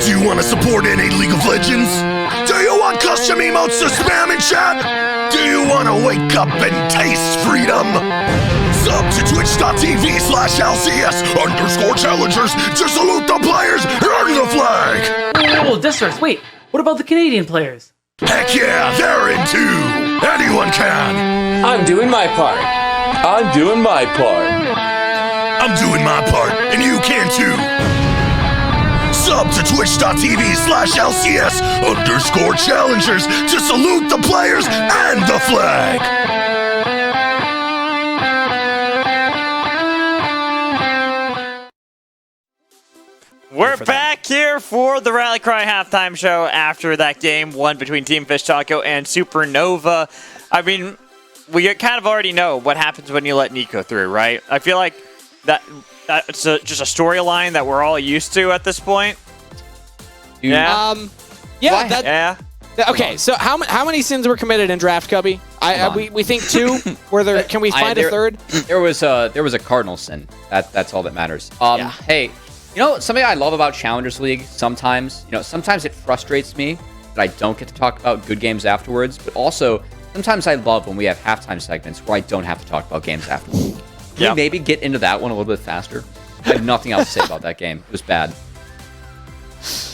Do you want to support NA League of Legends? Do you want custom emotes to spam in chat? Do you want to wake up and taste freedom? Sub to twitch.tv/LCS_Challengers to salute the players and the flag! Oh, Districts, wait, what about the Canadian players? Heck yeah, they're in too! Anyone can! I'm doing my part. I'm doing my part. I'm doing my part, and you can too! Sub to twitch.tv/LCS_Challengers to salute the players and the flag! We're back here for the Rally Cry halftime show after that game one between Team Fish Taco and Supernova. I mean, we kind of already know what happens when you let Nico through, right? I feel like that's just a storyline that we're all used to at this point. Yeah. Yeah. Okay, so how many sins were committed in draft, Cubby? We think 2. Were there? Can we find a third? There was a cardinal sin. That's all that matters. Hey, you know something I love about Challengers League? Sometimes it frustrates me that I don't get to talk about good games afterwards, but also sometimes I love when we have halftime segments where I don't have to talk about games afterwards. Can we maybe get into that one a little bit faster? I have nothing else to say about that game. It was bad.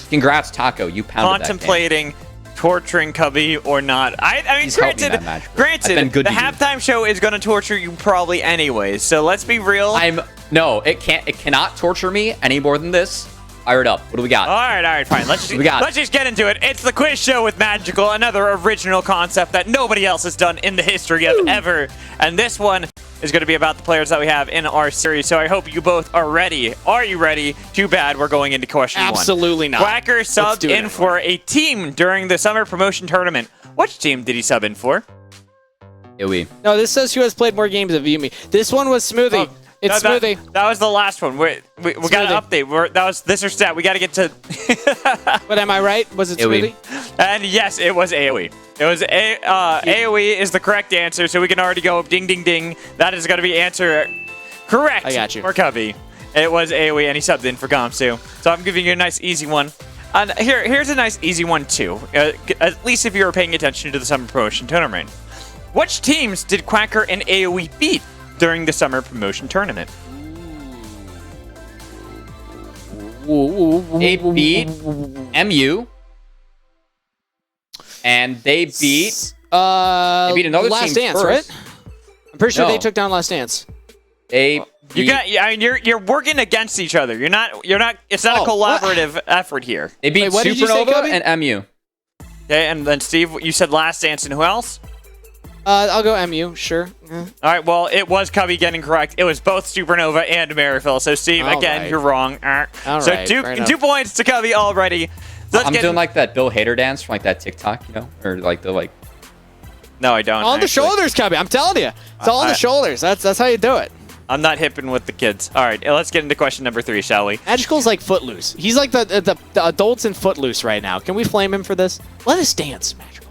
Congrats, Taco. You pounded that game. Contemplating torturing Cubby or not. I mean, granted, the halftime show is going to torture you probably anyways, so let's be real. No, it cannot torture me any more than this. Fire it up. What do we got? All right, fine. Let's just get into it. It's the quiz show with Magical, another original concept that nobody else has done in the history of ever. And this one is going to be about the players that we have in our series. So I hope you both are ready. Are you ready? Too bad we're going into question one. Absolutely not. Quacker subbed in for a team during the summer promotion tournament. Which team did he sub in for? AoE. No, this says who has played more games of Yumi. This one was Smoothie. It's Smoothie. That was the last one. We got an update. That was this or stat. We got to get to... But am I right? Was it AoE. Smoothie? And yes, it was AoE. It was AoE is the correct answer, so we can already go ding, ding, ding. That is going to be answer correct. I got you. For Cubby. It was AoE, and he subbed in for Gamsu. So I'm giving you a nice easy one. And here's a nice easy one too. At least if you were paying attention to the summer promotion tournament. Which teams did Quacker and AoE beat during the summer promotion tournament? They beat MU. And they beat another Last team Dance, first. right? I'm pretty sure they took down Last Dance. You're working against each other. You're not. It's not a collaborative effort here. They beat Supernova and MU. Okay, and then Steve, you said Last Dance, and who else? I'll go MU, sure. All right, well, it was Cubby getting correct. It was both Supernova and Maryville. So, Steve, again, you're wrong. So, 2 points to Cubby already. So I'm doing like that Bill Hader dance from like that TikTok, or like the like. No, I don't. On the shoulders, Cubby. I'm telling you, it's all on the shoulders. That's how you do it. I'm not hipping with the kids. All right, let's get into question number 3, shall we? Magical's like Footloose. He's like the adults in Footloose right now. Can we flame him for this? Let us dance, Magical.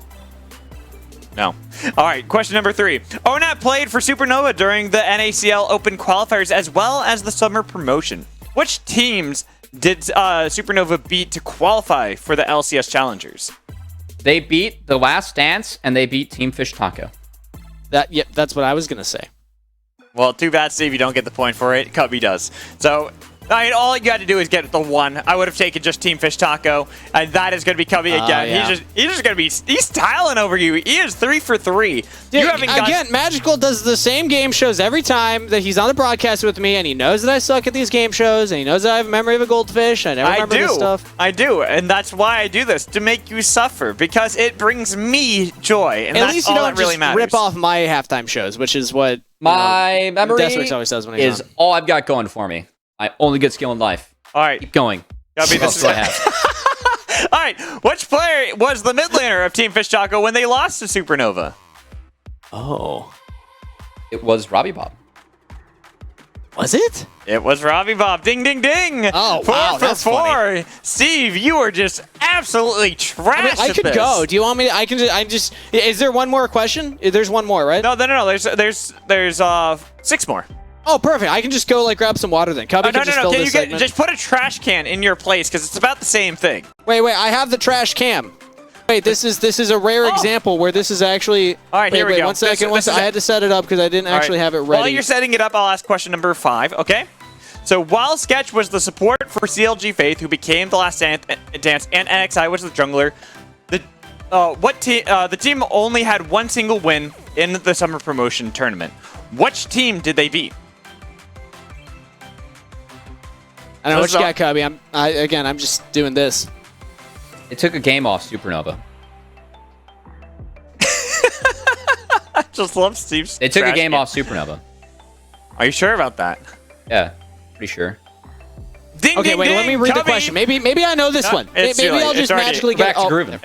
No. All right, question number 3. Onat played for Supernova during the NACL Open qualifiers as well as the summer promotion. Which teams did Supernova beat to qualify for the LCS Challengers? They beat the Last Dance and they beat Team Fish Taco. That's what I was gonna say. Well, too bad, Steve. You don't get the point for it. Cubby does. So, I mean, all you got to do is get the 1. I would have taken just Team Fish Taco, and that is going to be Cubby again. Yeah. He's just going to be... He's tiling over you. He is 3 for 3. Dude, again, Magical does the same game shows every time that he's on the broadcast with me, and he knows that I suck at these game shows, and he knows that I have a memory of a goldfish. I never remember this stuff. I do, and that's why I do this, to make you suffer, because it brings me joy, and at that's least you all don't that really just matters. rip off my halftime shows, which is what my memory always does when he's is all I've got going for me. My only good skill in life. All right. Keep going. Cubby, this is what I have. All right. Which player was the mid laner of Team Fish Taco when they lost to Supernova? Oh. It was Robbie Bob. Was it? It was Robbie Bob. Ding, ding, ding. Oh, 4 wow, for that's 4. funny. Steve, you are just absolutely trash. I could go. Do you want me to? I can just. Is there one more question? There's one more, right? No. There's 6 more. Oh, perfect. I can just go like grab some water then. Cubby can just fill this segment. Just put a trash can in your place because it's about the same thing. Wait. I have the trash can. Wait, this is a rare example where this is actually. All right, here we go. 1 second. I had to set it up because I didn't actually have it ready. While you're setting it up, I'll ask question number 5. Okay. So while Sketch was the support for CLG Faith, who became the Last Dance, and NXI was the jungler, the team only had one single win in the summer promotion tournament. Which team did they beat? I don't know what you got, Cubby. I'm just doing this. They took a game off Supernova. I just love Steve's. They took a game off Supernova. Are you sure about that? Yeah, pretty sure. Ding, okay, ding, wait. ding, Let me read the question. Maybe I know this one. Maybe I'll just magically get back to grooving.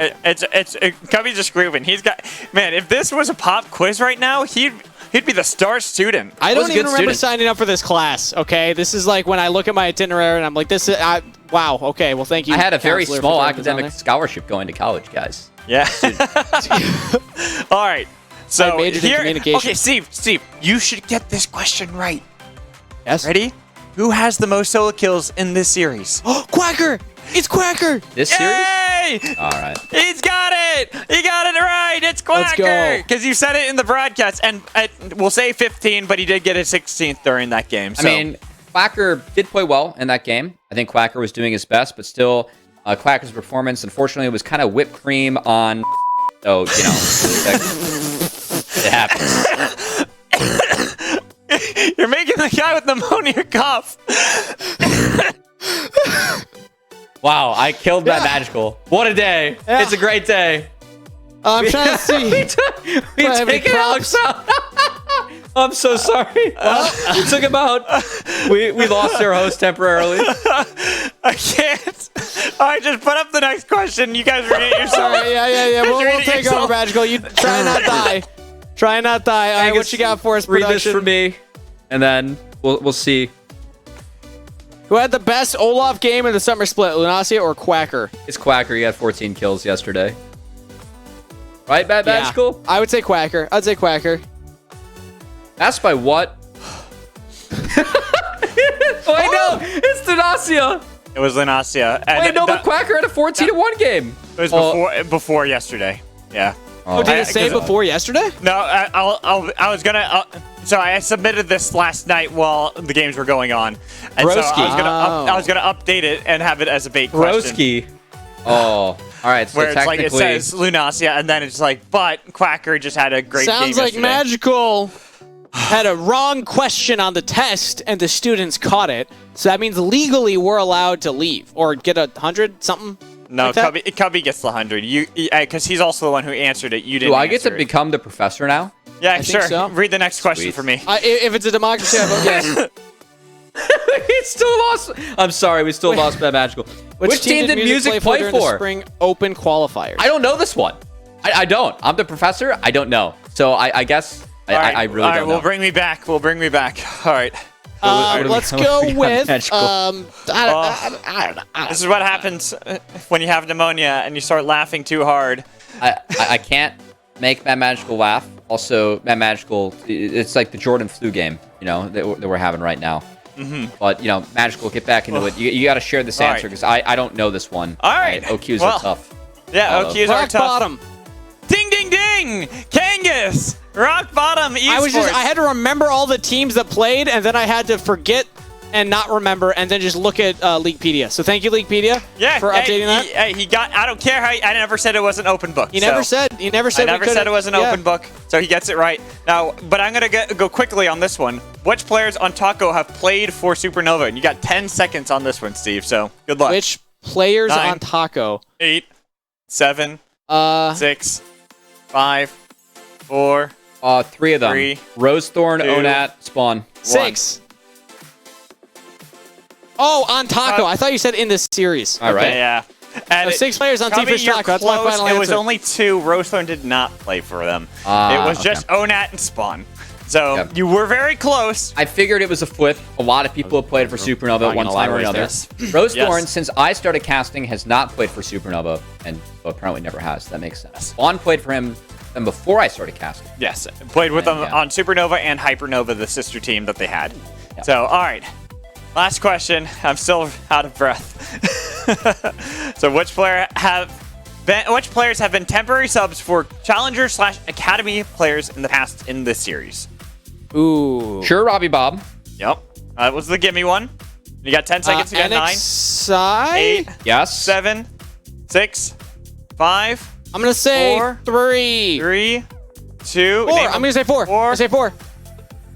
Cubby's just grooving. He's got man. If this was a pop quiz right now, he'd be the star student. I don't even remember signing up for this class. Okay, this is like when I look at my itinerary and I'm like, this is wow. Okay, well, thank you. I had a very small academic scholarship going to college, guys. Yeah. All right. So I majored in communication. Okay, Steve, you should get this question right. Yes. Ready? Who has the most solo kills in this series? Oh, Quacker! It's Quacker! This series? Yay! All right. He's got it! He got it right! It's Let's go. Quacker! Because you said it in the broadcast, and we'll say 15, but he did get his 16th during that game. So. I mean, Quacker did play well in that game. I think Quacker was doing his best, but still, Quacker's performance, unfortunately, was kind of whipped cream on... So, you know, it happens. You're making the guy with pneumonia cough. Wow, I killed that magical. What a day. Yeah. It's a great day. I'm trying to see. we taken Alex out. I'm so sorry. We took him out. We lost our host temporarily. I can't. All right, just put up the next question. You guys read it yourself. All right, yeah. We'll take over, Magical. You try not die. Try not die. All right, what you got for us, production? Read this for me, and then we'll see. Who had the best Olaf game in the summer split, Lunacia or Quacker? It's Quacker. He had 14 kills yesterday. Right, Bad Magical? I would say Quacker. I'd say Quacker. Asked by what? Wait, no, it's Lunacia. It was Lunacia. Wait, no, but Quacker had a 14-1 game. It was before yesterday. Yeah. Oh, did it say before yesterday? No, I was gonna. So I submitted this last night while the games were going on, and Broski. so I was gonna update it and have it as a bait question. Broski. Oh, all right. So where it's like it technically, says Lunacia, and then it's like, but Quacker just had a great game Sounds like yesterday. Magical had a wrong question on the test, and the students caught it. So that means legally we're allowed to leave or get 100 something. No, like Cubby gets the 100. Because he's also the one who answered it. You didn't. do I get to answer it. become the professor now? Yeah, I sure. think so. Read the next question for me. If it's a democracy, I vote yes. We still lost. I'm sorry, we still lost Bad Magical. Which team did music play for? during the spring open qualifiers? I don't know this one. I don't. I'm the professor. I don't know. So I guess I really don't know. We'll bring me back. All right. Let's go with. This is what happens when you have pneumonia and you start laughing too hard. I can't make Mad Magical laugh. Also, Mad Magical, it's like the Jordan flu game, you know, that we're having right now. But, you know, Magical, get back into it. You got to share this answer because I don't know this one. All right. OQs are tough. Yeah, OQs are Rock tough. bottom. Ding, ding, ding! Kangas! Rock bottom esports. I had to remember all the teams that played, and then I had to forget and not remember, and then just look at Leaguepedia. So thank you, Leaguepedia, for updating that. He got. I don't care how. I never said it was an open book. He never said. I never said it was an open book. So he gets it right now. But I'm gonna go quickly on this one. Which players on Taco have played for Supernova? And you got 10 seconds on this one, Steve. So good luck. Which players 9, on Taco? 8, 7, 6, 5, 4. 3 of them. 3, Rosethorn, 2, Onat, Spawn. 6. Oh, on Taco. I thought you said in this series. All right. Okay, yeah. And 6 players on Team Fish you're Taco. That's my close. final It was answer. only 2. Rosethorn did not play for them. It was just Onat and Spawn. So you were very close. I figured it was a flip. A lot of people have played for Supernova at one time or another. Rosethorn, since I started casting, has not played for Supernova, and apparently never has. That makes sense. Spawn played for him them before I started casting. Yes, played with them yeah. on Supernova and Hypernova, the sister team that they had. Yeah. So, all right. Last question. I'm still out of breath. So, which players have been temporary subs for Challenger/Academy players in the past in this series? Ooh. Sure, Robbie Bob. Yep. That was the gimme one. You got 10 seconds. You got 9, NXI? 8, Yes. 7, 6, 5, I'm going to say 4, 3. 3, 2. 4. I'm going to say 4. I'm going to say 4.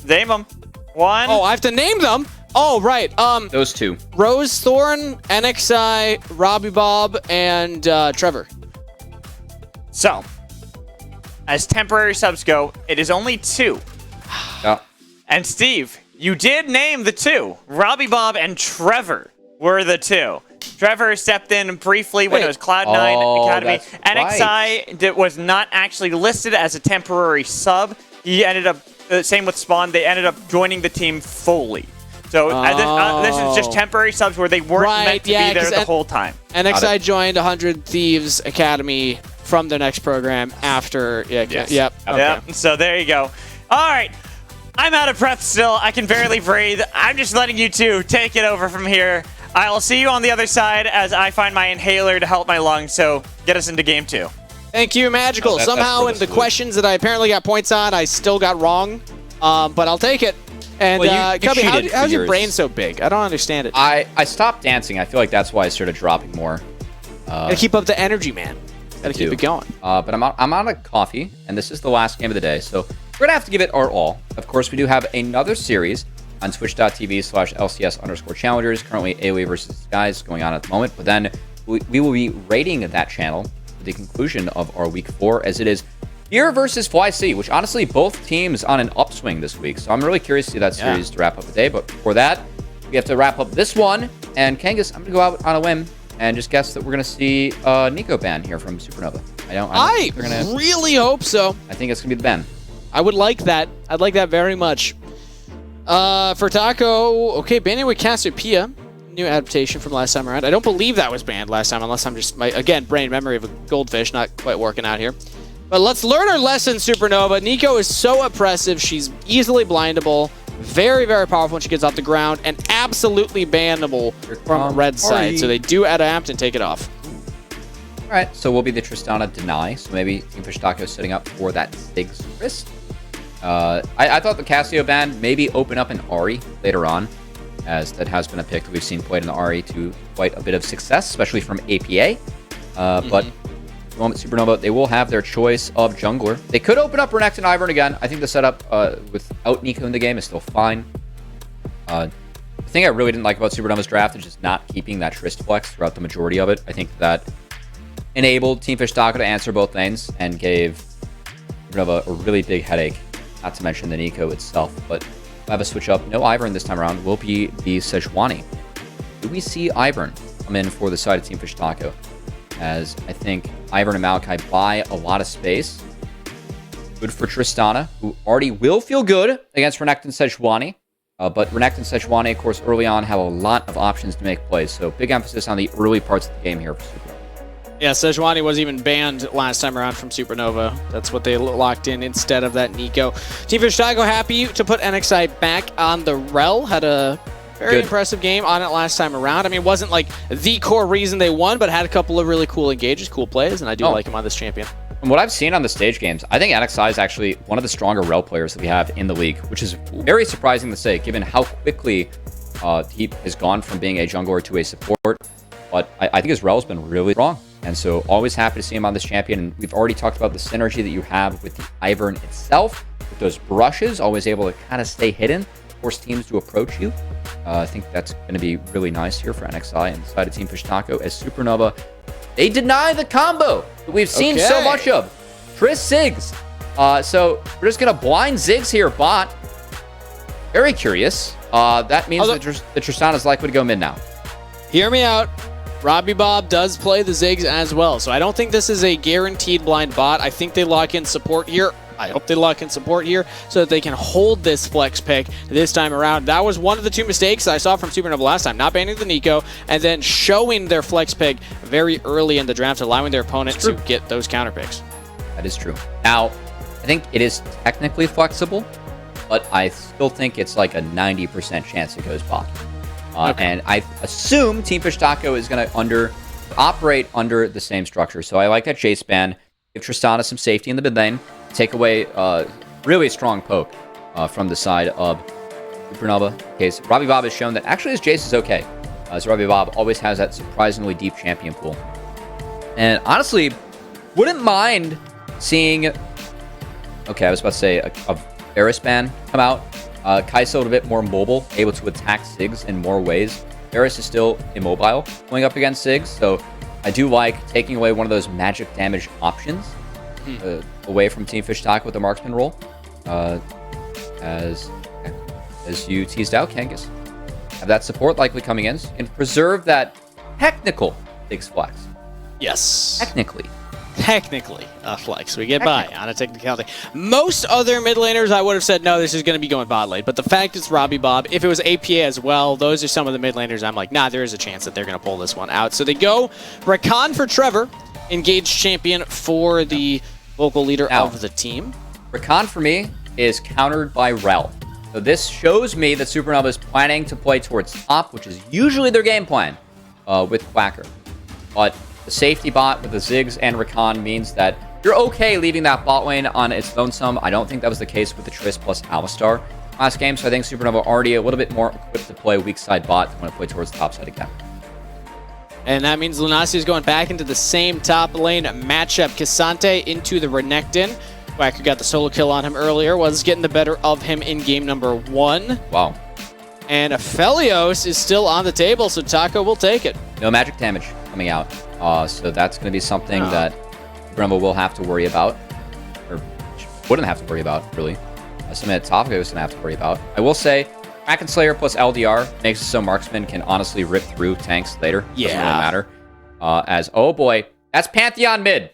Name them. 1. Oh, I have to name them? Oh, right. Those 2. Rose Thorn, NXI, Robbie Bob, and Trevor. So, as temporary subs go, it is only 2. Yeah. And Steve, you did name the 2. Robbie Bob and Trevor were the 2. Trevor stepped in briefly when it was Cloud9 Academy. That's NXI was not actually listed as a temporary sub. He ended up, same with Spawn, they ended up joining the team fully. So this is just temporary subs where they weren't meant to be there the whole time. NXI joined 100 Thieves Academy from their next program after. Yes. Yep. Okay. Yep. So there you go. All right. I'm out of breath still. I can barely breathe. I'm just letting you two take it over from here. I will see you on the other side as I find my inhaler to help my lungs. So get us into game 2. Thank you, Magical. Somehow in the questions that I apparently got points on, I still got wrong. But I'll take it. And Well, you Cubby, cheated how's for your yours. brain so big? I don't understand it. I stopped dancing. I feel like that's why I started dropping more. Gotta keep up the energy, man. Gotta keep it going. But I'm out of coffee, and this is the last game of the day, so we're gonna have to give it our all. Of course, we do have another series on twitch.tv/LCS_challengers. Currently, AoE versus Skies going on at the moment, but then we will be rating that channel for the conclusion of our week 4, as it is Here versus FlyC, which honestly, both teams on an upswing this week. So I'm really curious to see that series to wrap up the day. But before that, we have to wrap up this one. And Kangas, I'm going to go out on a whim and just guess that we're going to see NACL ban here from Supernova. I really hope so. I think it's going to be the ban. I would like that. I'd like that very much. For Taco, okay, banning with Cassiopeia. New adaptation from last time around. I don't believe that was banned last time, unless I'm just, again, brain memory of a goldfish, not quite working out here. But let's learn our lesson, Supernova. Nico is so oppressive. She's easily blindable, very, very powerful when she gets off the ground, and absolutely bannable from red side. So they do adapt and take it off. All right, so we'll be the Tristana deny. So maybe Team Fish Taco is setting up for that Ziggs wrist. I thought the Cassio ban maybe open up an Ahri later on, as that has been a pick that we've seen played in the Ahri to quite a bit of success, especially from APA. But at the moment, Supernova, they will have their choice of jungler. They could open up Renekton and Ivern again. I think the setup without Nico in the game is still fine. The thing I really didn't like about Supernova's draft is just not keeping that Trist flex throughout the majority of it. I think that enabled Team Fish Taco to answer both lanes and gave Supernova a really big headache, not to mention the Nico itself. But we'll have a switch up. No Ivern this time around. Will be the Sejuani. Do we see Ivern come in for the side of Team Fish Taco? As I think Ivern and Maokai buy a lot of space. Good for Tristana, who already will feel good against Renekton and Sejuani. But Renekton and Sejuani, of course, early on have a lot of options to make plays. So big emphasis on the early parts of the game here for Supernova. Yeah, Sejuani was even banned last time around from Supernova. That's what they locked in instead of that Nico. Team Fish Taco happy to put NXI back on the Rel. Had a very impressive game on it last time around. I mean, it wasn't like the core reason they won, but had a couple of really cool engages, cool plays, and I do like him on this champion. From what I've seen on the stage games, I think NXI is actually one of the stronger Rel players that we have in the league, which is very surprising to say, given how quickly he has gone from being a jungler to a support. But I think his Rel has been really strong. And so always happy to see him on this champion. And we've already talked about the synergy that you have with the Ivern itself. With those brushes, always able to kind of stay hidden, force teams to approach you. I think that's going to be really nice here for NXI and the side of Team Fish Taco as Supernova. They deny the combo that we've seen so much of. Triss Ziggs. So we're just going to blind Ziggs here, bot. Very curious. That means that the Tristana is likely to go mid now. Hear me out. Robbie Bob does play the Ziggs as well, so I don't think this is a guaranteed blind bot. I think they lock in support here. I hope they lock in support here so that they can hold this flex pick this time around. That was one of the two mistakes I saw from Supernova last time, not banning the Nico and then showing their flex pick very early in the draft, allowing their opponent to get those counter picks. That is true. Now, I think it is technically flexible, but I still think it's like a 90% chance it goes bot. And I assume Team Fish Taco is going to operate under the same structure. So I like that Jace ban. Give Tristana some safety in the mid lane. Take away really strong poke from the side of Supernova. Case Robbie Bob has shown that actually his Jace is okay. So Robbie Bob always has that surprisingly deep champion pool. And honestly, wouldn't mind seeing... Okay, I was about to say a Varus ban come out. Kai'Sa a little bit more mobile, able to attack Ziggs in more ways. Varus is still immobile going up against Ziggs, so I do like taking away one of those magic damage options away from Team Fish Taco with the marksman role. As you teased out, Kangas. Have that support likely coming in and preserve that technical Ziggs flex. Yes. Technically a flex. We get by on a technicality. Most other mid laners, I would have said, no, this is going to be going bot lane. But the fact it's Robbie Bob, if it was APA as well, those are some of the mid laners I'm like, nah, there is a chance that they're going to pull this one out. So they go Rakan for Trevor, engaged champion for the vocal leader of the team. Rakan for me is countered by Rel. So this shows me that Supernova is planning to play towards top, which is usually their game plan with Quacker. But the safety bot with the Ziggs and Rakan means that you're okay leaving that bot lane on its lonesome. I don't think that was the case with the Triss plus Alistar last game, so I think Supernova already a little bit more equipped to play weak side bot when it play towards the top side again. And that means Lunasi is going back into the same top lane matchup. K'Sante into the Renekton. Quacker got the solo kill on him earlier, was getting the better of him in game number 1. Wow. And Aphelios is still on the table, so Taco will take it. No magic damage coming out. So that's going to be something that Supernova will have to worry about. Or wouldn't have to worry about, really. Something that Taco is going to have to worry about. I will say, Kraken Slayer plus LDR makes it so Marksman can honestly rip through tanks later. Yeah. Doesn't really matter. Oh boy, that's Pantheon mid.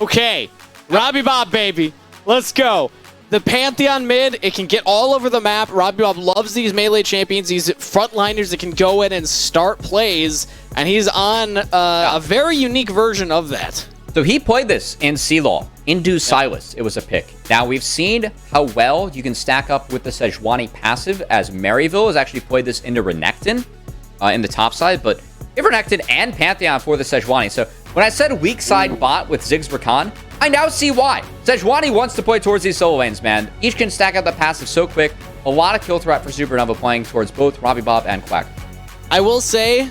Okay, Robbie Bob, baby. Let's go. The Pantheon mid, it can get all over the map. Robbie Bob loves these melee champions, these frontliners that can go in and start plays, and he's on a very unique version of that. So he played this in C-Law, into Silas. It was a pick. Now, we've seen how well you can stack up with the Sejuani passive, as Maryville has actually played this into Renekton in the top side, but if Renekton and Pantheon for the Sejuani. So when I said weak side bot with Ziggs Rakan, I now see why. Sejuani wants to play towards these solo lanes, man. Each can stack out the passive so quick. A lot of kill threat for Supernova playing towards both Robbie Bob and Quack. I will say,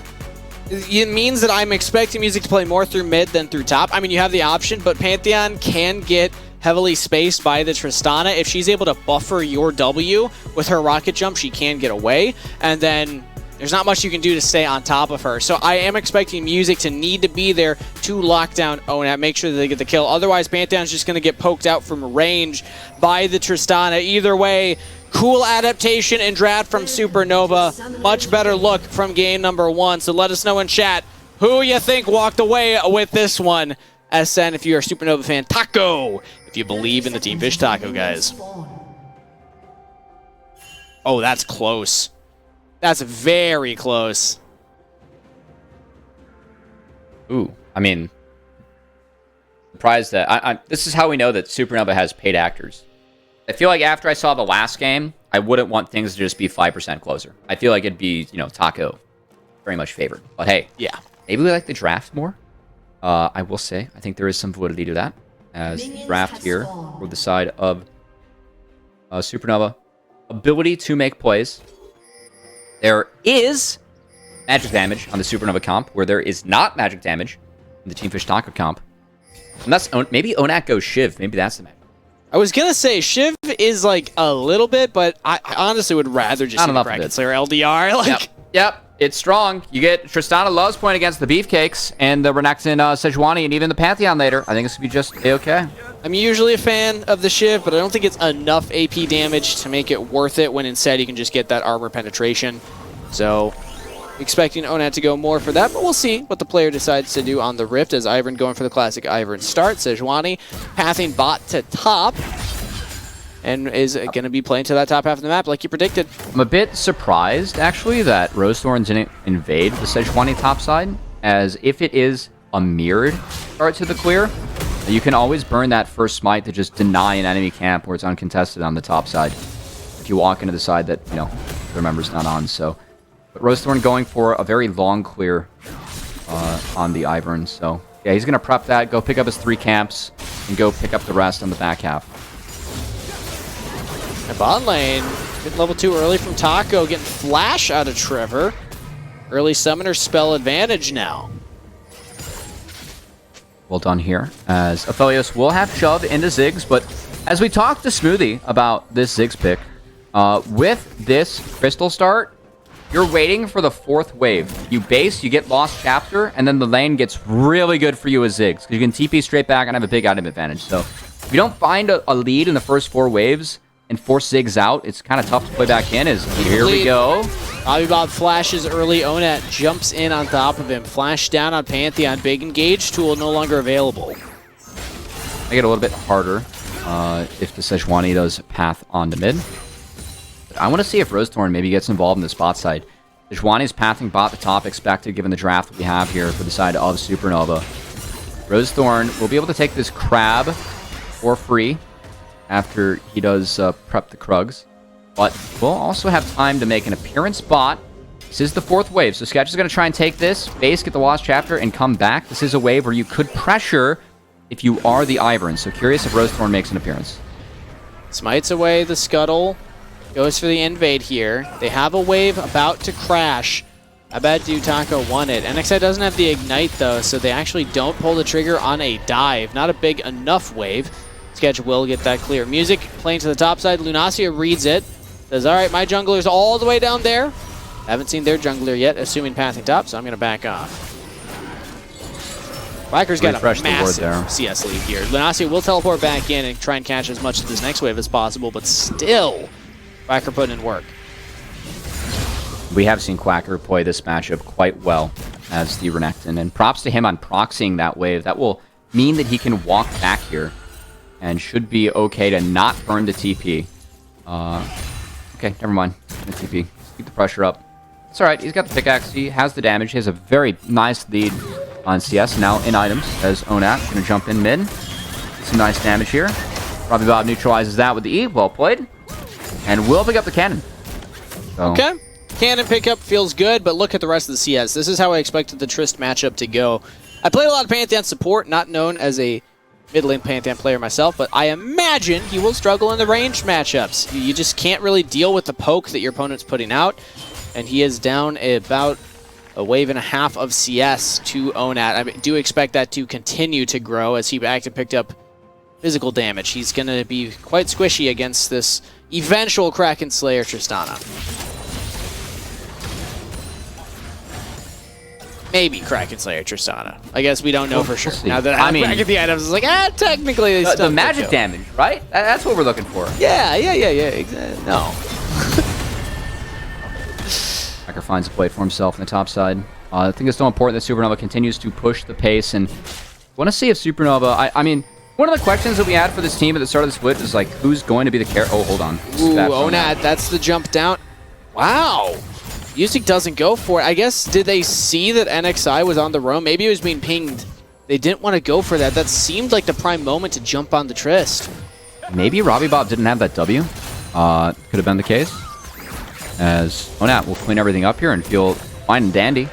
it means that I'm expecting Music to play more through mid than through top. I mean, you have the option, but Pantheon can get heavily spaced by the Tristana. If she's able to buffer your W with her rocket jump, she can get away. And then there's not much you can do to stay on top of her. So I am expecting Music to need to be there to lock down Onat, make sure that they get the kill. Otherwise, Pantheon's just going to get poked out from range by the Tristana. Either way, cool adaptation and draft from Supernova. Much better look from game number 1. So let us know in chat who you think walked away with this one. SN if you're a Supernova fan. Taco if you believe in the Team Fish Taco, guys. Oh, that's close. That's very close. Ooh, I mean, surprised that this is how we know that Supernova has paid actors. I feel like after I saw the last game, I wouldn't want things to just be 5% closer. I feel like it'd be, Taco very much favored. But hey, yeah, maybe we like the draft more. I will say, I think there is some validity to that. As draft here for the side of Supernova. Ability to make plays. There is magic damage on the Supernova comp, where there is not magic damage in the Team Fish Taco comp. And that's maybe Onat goes Shiv. Maybe that's the magic. I was going to say Shiv is like a little bit, but I honestly would rather just see the Kraken Slayer LDR. Like, Yep. It's strong. You get Tristana loves playing against the Beefcakes and the Renekton Sejuani and even the Pantheon later. I think this would be just okay. I'm usually a fan of the Shiv, but I don't think it's enough AP damage to make it worth it when instead you can just get that armor penetration. So, expecting Onat to go more for that, but we'll see what the player decides to do on the Rift, as Ivern going for the classic Ivern start. Sejuani pathing bot to top, and is going to be playing to that top half of the map like you predicted. I'm a bit surprised, actually, that Rosethorn didn't invade the Sejuani top side, as if it is a mirrored start to the clear, You can always burn that first smite to just deny an enemy camp where it's uncontested on the top side. If you walk into the side that, the member's not on, so... But Rosethorn going for a very long clear on the Ivern, so... Yeah, he's going to prep that, go pick up his 3 camps, and go pick up the rest on the back half. And bot lane, good level 2 early from Taco, getting flash out of Trevor. Early summoner spell advantage now. Well done here, as Aphelios will have shove into Ziggs, but as we talked to Smoothie about this Ziggs pick, with this Crystal start, you're waiting for the 4th wave. You base, you get Lost Chapter, and then the lane gets really good for you as Ziggs, because you can TP straight back and have a big item advantage. So if you don't find a lead in the first 4 waves and force Ziggs out, it's kind of tough to play back in. Here we go. RobbieBob flashes early. Onat jumps in on top of him. Flash down on Pantheon. Big engage tool no longer available. I get a little bit harder if the Sejuani does path on the mid. But I want to see if Rosethorn maybe gets involved in the spot side. Sejuani's pathing bot the top expected given the draft that we have here for the side of Supernova. Rosethorn will be able to take this crab for free after he does prep the Krugs. But we'll also have time to make an appearance bot. This is the 4th wave, so Sketch is going to try and take this, base, get the Lost Chapter, and come back. This is a wave where you could pressure if you are the Ivern, so curious if Rosethorn makes an appearance. Smites away the Scuttle. Goes for the invade here. They have a wave about to crash. I bet Taco won it. NXI doesn't have the Ignite, though, so they actually don't pull the trigger on a dive. Not a big enough wave. Sketch will get that clear. Music playing to the top side. Lunacia reads it. Says, all right, my jungler's all the way down there. Haven't seen their jungler yet, assuming pathing top, so I'm going to back off. Whacker's got a massive CS lead here. Lunacia will teleport back in and try and catch as much of this next wave as possible, but still, Whacker putting in work. We have seen Quacker play this matchup quite well as the Renekton, and props to him on proxying that wave. That will mean that he can walk back here and should be okay to not burn the TP. Okay, never mind. The TP. Keep the pressure up. It's alright, he's got the pickaxe, he has the damage, he has a very nice lead on CS, now in items, as Onat going to jump in mid. Some nice damage here. RobbieBob neutralizes that with the E, well played. And will pick up the cannon. So. Okay, cannon pickup feels good, but look at the rest of the CS. This is how I expected the Trist matchup to go. I played a lot of Pantheon support, not known as a mid-lane Pantheon player myself, but I imagine he will struggle in the ranged matchups. You just can't really deal with the poke that your opponent's putting out, and he is down about a wave and a half of CS to Onat. I do expect that to continue to grow as he picked up physical damage. He's going to be quite squishy against this eventual Kraken Slayer Tristana. Maybe Kraken Slayer Tristana. I guess we don't know for sure. Now that I'm back at the items, it's like, technically they still the magic damage, right? That's what we're looking for. Yeah, exactly. No. Hacker finds a play for himself in the top side. I think it's so important that Supernova continues to push the pace, and want to see if Supernova... I mean, one of the questions that we had for this team at the start of the split is like, who's going to be the character? Oh, hold on. Ooh, Onat, that's the jump down. Wow. Music doesn't go for it. I guess, did they see that NXI was on the roam? Maybe it was being pinged. They didn't want to go for that. That seemed like the prime moment to jump on the Trist. Maybe RobbieBob didn't have that W. Could have been the case. As Onat will clean everything up here and feel fine and dandy.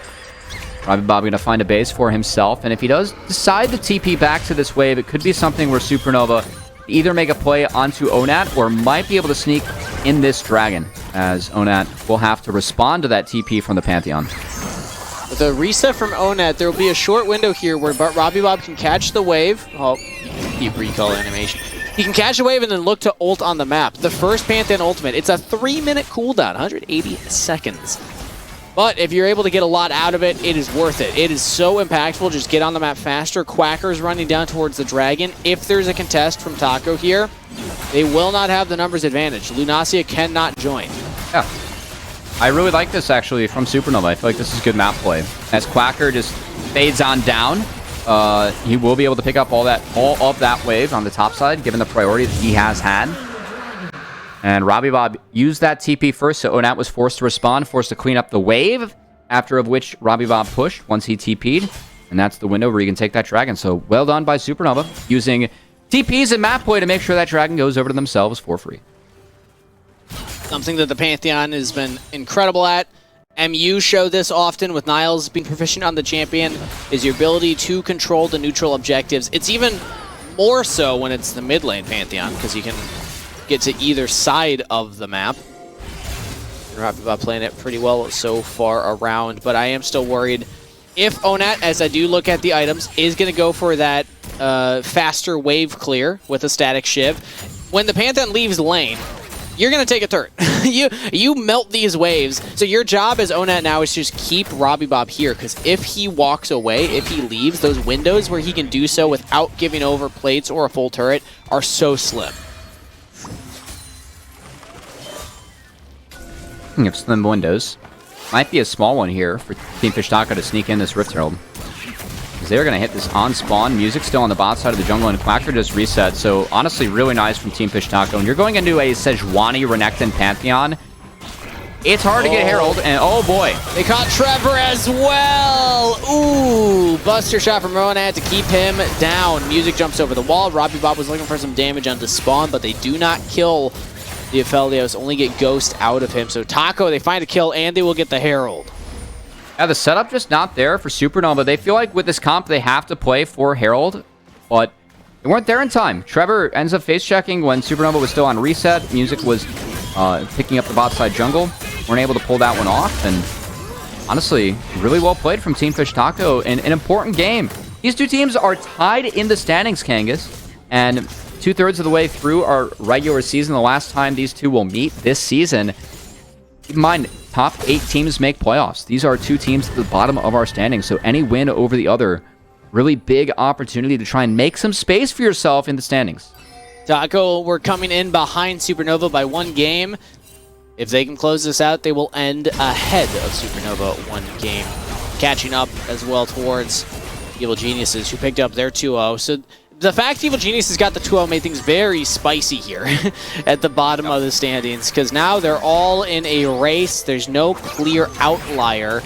RobbieBob going to find a base for himself. And if he does decide to TP back to this wave, it could be something where Supernova either make a play onto Onat or might be able to sneak in this dragon, as Onat will have to respond to that TP from the Pantheon. With the reset from Onat, there will be a short window here where RobbieBob can catch the wave. Oh, keep recall animation. He can catch a wave and then look to ult on the map. The first Pantheon ultimate, it's a 3-minute cooldown, 180 seconds. But if you're able to get a lot out of it, it is worth it. It is so impactful. Just get on the map faster. Quacker's running down towards the dragon. If there's a contest from Taco here, they will not have the numbers advantage. Lunacia cannot join. Yeah. I really like this, actually, from Supernova. I feel like this is good map play. As Quacker just fades on down, he will be able to pick up all of that wave on the top side, given the priority that he has had. And RobbieBob used that TP first, so Onat was forced to respond, forced to clean up the wave, after of which RobbieBob pushed once he TP'd. And that's the window where you can take that dragon. So well done by Supernova, using TPs and map play to make sure that dragon goes over to themselves for free. Something that the Pantheon has been incredible at. MU show this often with Niles being proficient on the champion, is your ability to control the neutral objectives. It's even more so when it's the mid lane Pantheon, because you can get to either side of the map. Rapid playing it pretty well so far around, but I am still worried if Onat, as I do look at the items, is going to go for that faster wave clear with a static shiv. When the Pantheon leaves lane, you're going to take a turret. you melt these waves. So your job as Onat now is to just keep Robbie Bob here, because if he walks away, if he leaves, those windows where he can do so without giving over plates or a full turret are so slim. Speaking of slim windows, might be a small one here for Team Fish Taco to sneak in this Rift Herald. They're going to hit this on spawn. Music still on the bot side of the jungle, and Quacker just reset. So honestly, really nice from Team Fish Taco. And you're going into a Sejuani Renekton Pantheon. It's hard to get Herald, and oh boy. They caught Trevor as well. Ooh, buster shot from Ronad to keep him down. Music jumps over the wall. Robbie Bob was looking for some damage onto spawn, but they do not kill the Aphelios, only get Ghost out of him. So Taco, they find a kill, and they will get the Herald. Yeah, the setup just not there for Supernova. They feel like with this comp, they have to play for Herald, but they weren't there in time. Trevor ends up face-checking when Supernova was still on reset. Music was picking up the bot side jungle. Weren't able to pull that one off, and honestly, really well played from Team Fish Taco in an important game. These two teams are tied in the standings, Kangas, and 2/3 of the way through our regular season. The last time these two will meet this season. Keep in mind, top 8 teams make playoffs. These are two teams at the bottom of our standings, so any win over the other, really big opportunity to try and make some space for yourself in the standings. Taco were coming in behind Supernova by 1 game. If they can close this out, they will end ahead of Supernova 1 game. Catching up as well towards Evil Geniuses, who picked up their 2-0. So the fact Evil Geniuses got the 2-0 made things very spicy here at the bottom of the standings, because now they're all in a race. There's no clear outlier,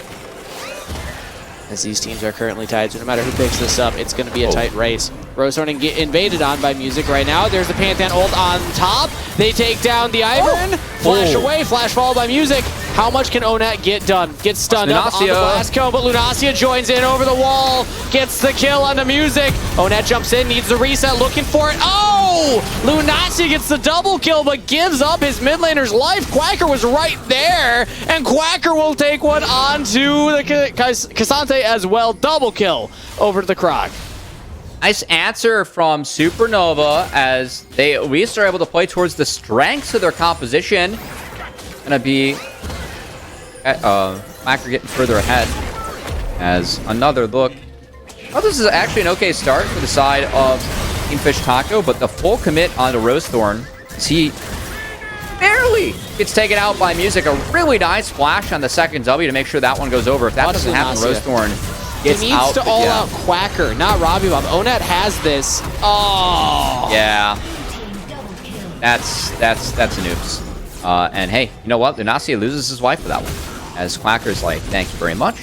as these teams are currently tied. So no matter who picks this up, it's going to be a tight race. Rosehorn get invaded on by Music right now. There's the Pantheon ult on top. They take down the Ivern. Flash away, flash followed by Music. How much can Onat get done? Gets stunned up on the blast cone, but Lunacia joins in over the wall. Gets the kill onto Music. Onat jumps in, needs the reset, looking for it. Oh! Lunacia gets the double kill, but gives up his mid laner's life. Quacker was right there, and Quacker will take one onto the Cassante as well. Double kill over to the Croc. Nice answer from Supernova, as they at least are able to play towards the strengths of their composition. Gonna be Quacker getting further ahead, as another look. Oh, this is actually an okay start for the side of Team Fish Taco, but the full commit onto Rosethorn, he barely gets taken out by Music. A really nice flash on the second W to make sure that one goes over. If that doesn't happen, Rosethorn gets he needs to all-out Quacker, not Robbie Bob. Onat has this. Oh. Yeah. That's an oops. And hey, you know what? Lunacia loses his wife for that one, as Quacker's like, thank you very much.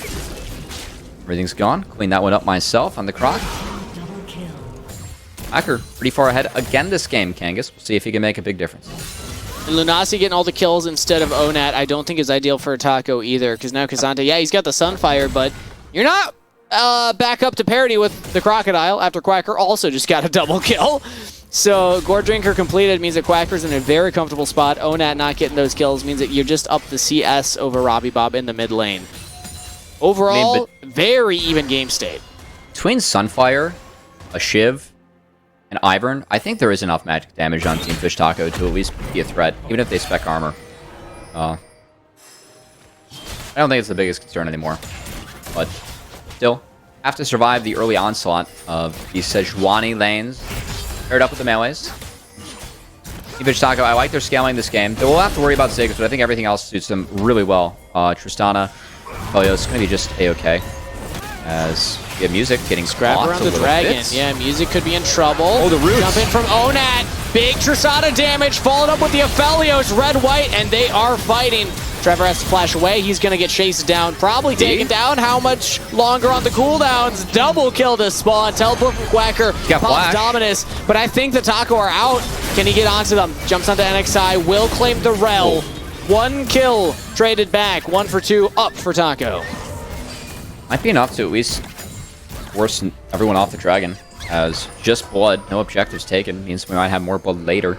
Everything's gone. Clean that one up myself on the Croc. Quacker pretty far ahead again this game, Kangas. We'll see if he can make a big difference. And Lunacia getting all the kills instead of Onat, I don't think is ideal for Taco either, because now Cassante, yeah, he's got the Sunfire, but you're not back up to parity with the Crocodile after Quacker also just got a double kill. So Gore Drinker completed means that Quacker's in a very comfortable spot. Onat not getting those kills means that you're just up the CS over Robbie Bob in the mid lane. Overall, very even game state. Between Sunfire, a Shiv, and Ivern, I think there is enough magic damage on Team Fish Taco to at least be a threat, even if they spec armor. I don't think it's the biggest concern anymore, but still, have to survive the early onslaught of these Sejuani lanes. Paired up with the melees. Team Fish Taco, I like their scaling this game. They will have to worry about Ziggs, but I think everything else suits them really well. Tristana, Helios, going to be just A-okay. As we have Music getting scrap around the dragon. Bits. Yeah, Music could be in trouble. Oh, the roots. Jump in from Onat. Big Tristana damage, followed up with the Aphelios, red-white, and they are fighting. Trevor has to flash away. He's going to get chased down, probably taken down. How much longer on the cooldowns? Double kill to Spawn. Teleport from Quacker. Pops Dominus. But I think the Taco are out. Can he get onto them? Jumps onto NXI. Will claim the Rel. 1 kill traded back. 1 for 2 up for Taco. Might be enough to at least force everyone off the dragon. As just blood, no objectives taken, means we might have more blood later.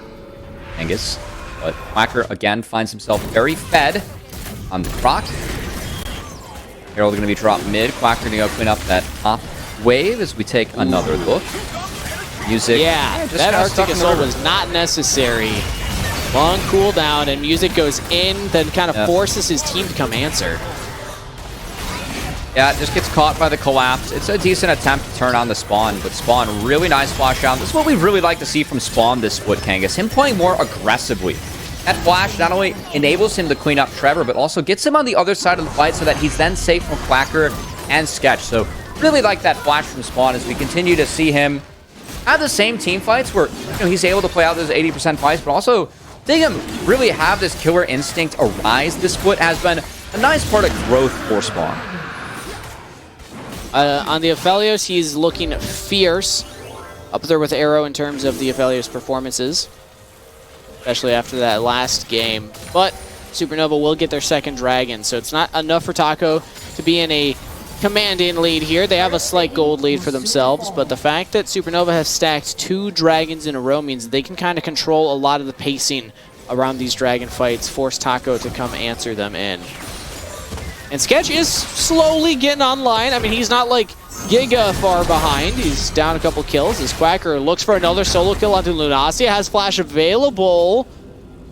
Angus. But Quacker again finds himself very fed on the proc. Herald going to be dropped mid. Quacker going to go clean up that top wave as we take another look. Music. Yeah, that Arctic Assault was not necessary. Long cooldown, and Music goes in, then kind of forces his team to come answer. Yeah, it just gets caught by the collapse. It's a decent attempt to turn on the Spawn, but Spawn, really nice flash down. This is what we really like to see from Spawn this split, Kangas. Him playing more aggressively. That flash not only enables him to clean up Trevor, but also gets him on the other side of the fight so that he's then safe from Quacker and Sketch. So really like that flash from Spawn as we continue to see him have the same team fights where he's able to play out those 80% fights, but also seeing him really have this killer instinct arise this split has been a nice part of growth for Spawn. On the Aphelios, he's looking fierce. Up there with Arrow in terms of the Aphelios performances. Especially after that last game. But Supernova will get their second dragon, so it's not enough for Taco to be in a command-in lead here. They have a slight gold lead for themselves, but the fact that Supernova has stacked 2 dragons in a row means they can kind of control a lot of the pacing around these dragon fights, force Taco to come answer them in. And Sketch is slowly getting online. I mean, he's not like giga far behind. He's down a couple kills as Quacker looks for another solo kill onto Lunacia. Has flash available.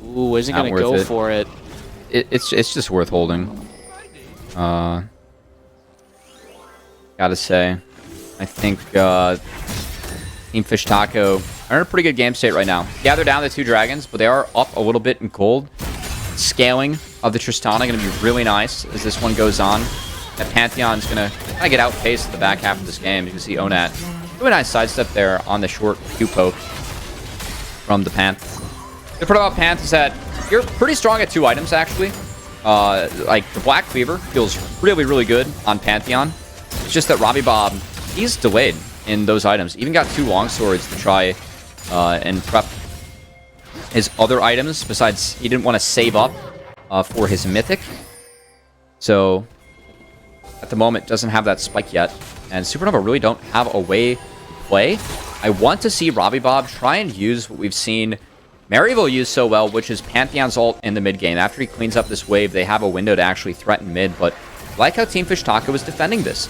Ooh, isn't going to go for it. It's just worth holding. Gotta say, I think Team Fish Taco are in a pretty good game state right now. Yeah, they're down to 2 dragons, but they are up a little bit in gold. Scaling of the Tristana going to be really nice as this one goes on. That Pantheon's going to kind of get outpaced in the back half of this game. You can see Onat. Really nice sidestep there on the short Q-poke from the Panth. The part about Panth is that you're pretty strong at 2 items, actually. Like, the Black Cleaver feels really, really good on Pantheon. It's just that Robbie Bob, he's delayed in those items. Even got 2 longswords to try and prep his other items, besides he didn't want to save up for his Mythic. So, at the moment, doesn't have that spike yet. And Supernova really don't have a way to play. I want to see Robbie Bob try and use what we've seen Maryville use so well, which is Pantheon's ult in the mid game. After he cleans up this wave, they have a window to actually threaten mid, but I like how Team Fish Taco is defending this.